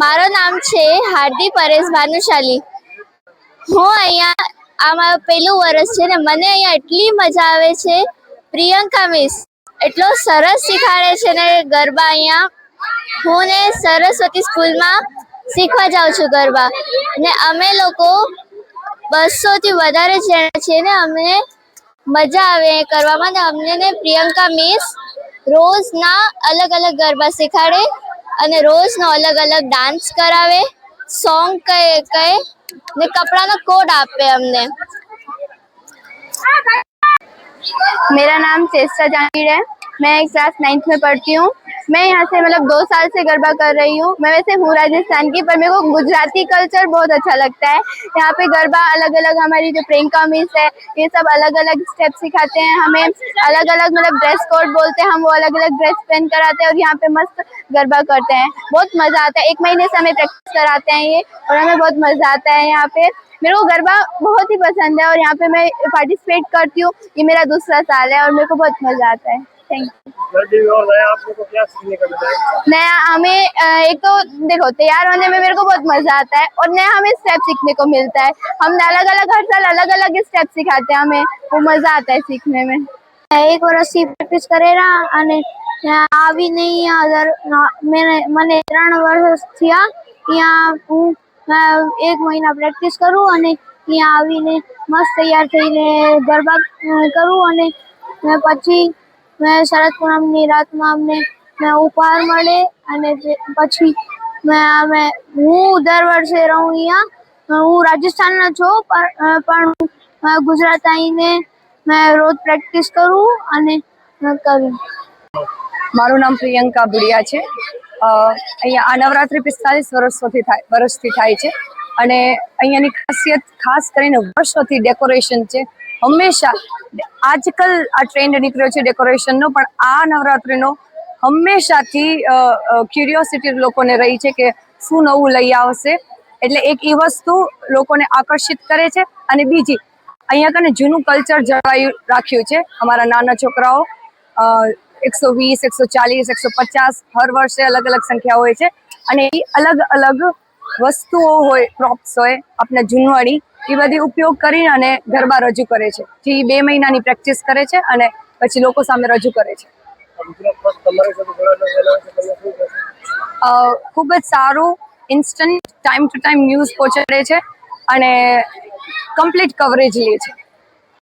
મારું નામ છે હાર્દિક પરેશ ભાનુશાલી. હું અહીંયા આ મારું પહેલું વર્ષ છે ને મને અહીંયા એટલી મજા આવે છે. પ્રિયંકા મિસ એટલો સરસ શીખવાડે છે ને ગરબા અહીંયા. હું ને સરસ્વતી સ્કૂલમાં શીખવા જાઉં છું ગરબા ને અમે લોકો 200 થી વધારે જણા છે ને અમને મજા આવે કરવામાં ને અમને ને પ્રિયંકા મિસ રોજના અલગ અલગ ગરબા શીખવાડે અને રોજનો અલગ અલગ ડાન્સ કરાવે, સોંગ કહે ને कपड़ा कोड आपे हमने। मेरा नाम चेस्टा जाहिर है। मैं क्लास 9th में पढ़ती हूँ। मैं यहाँ से मतलब 2 साल से गरबा कर रही हूँ। मैं वैसे हूँ राजस्थान की, पर मेरे को गुजराती कल्चर बहुत अच्छा लगता है। यहाँ पे गरबा अलग अलग हमारी जो प्रियंका मिस है ये सब अलग अलग स्टेप सिखाते हैं हमें। अलग अलग मतलब ड्रेस कोड बोलते हैं हम, वो अलग अलग ड्रेस पहन कर आते हैं और यहाँ पे मस्त गरबा करते हैं। बहुत मज़ा आता है। 1 महीने से हमें प्रैक्टिस कराते हैं ये और हमें बहुत मज़ा आता है यहाँ पे। मेरे को गरबा बहुत ही पसंद है और यहाँ पे मैं पार्टिसिपेट करती हूँ। ये मेरा दूसरा साल है और मेरे को बहुत मजा आता है। Thank you. नया हमें एक तो देखो तैयार होने में मेरे को बहुत मजा आता है और नया हमें स्टेप सीखने को मिलता है। हम अलग अलग हर साल अलग अलग स्टेप सिखाते हैं हमें, वो मजा आता है सीखने में। 1 વર્ષથી પ્રેક્ટિસ કરેલા અને આવીને મને 3 વર્ષ થયા. ત્યાં હું 1 મહિના પ્રેક્ટિસ કરું અને ત્યાં આવીને મસ્ત તૈયાર થઈને ગરબા કરું અને પછી શરદ પૂનમની રાતમાં અમને ઉપહાર મળે અને પછી હું દર વર્ષે રહું અહીંયા. હું રાજસ્થાનનો છું પણ ગુજરાત આવીને રોજ પ્રેક્ટિસ કરું અને કરું. મારું નામ પ્રિયંકા ભુડિયા છે. અહીંયા આ નવરાત્રિ 45 વર્ષથી થાય છે અને અહીંયાની ખાસિયત ખાસ કરીને વર્ષોથી ડેકોરેશન છે. હંમેશા આજકાલ આ ટ્રેન્ડ નીકળ્યો છે ડેકોરેશનનો, પણ આ નવરાત્રિનો હંમેશાથી ક્યુરિયોસિટી લોકોને રહી છે કે શું નવું લઈ આવશે. એટલે એક એ વસ્તુ લોકોને આકર્ષિત કરે છે અને બીજી અહીંયા કને જૂનું કલ્ચર જળવાઈ રાખ્યું છે. અમારા નાના છોકરાઓ 120, 140, 150 હર વર્ષે અલગ અલગ સંખ્યા હોય છે અને એ અલગ અલગ વસ્તુઓ હોય, પ્રોપ્સ હોય આપણા જૂનવાણી, એ બધી ઉપયોગ કરીને અને ગરબા રજૂ કરે છે. જે 2 મહિનાની પ્રેક્ટિસ કરે છે અને પછી લોકો સામે રજૂ કરે છે. ખૂબ જ સારું instant time to time news પહોંચાડે છે અને કમ્પ્લીટ કવરેજ લે છે.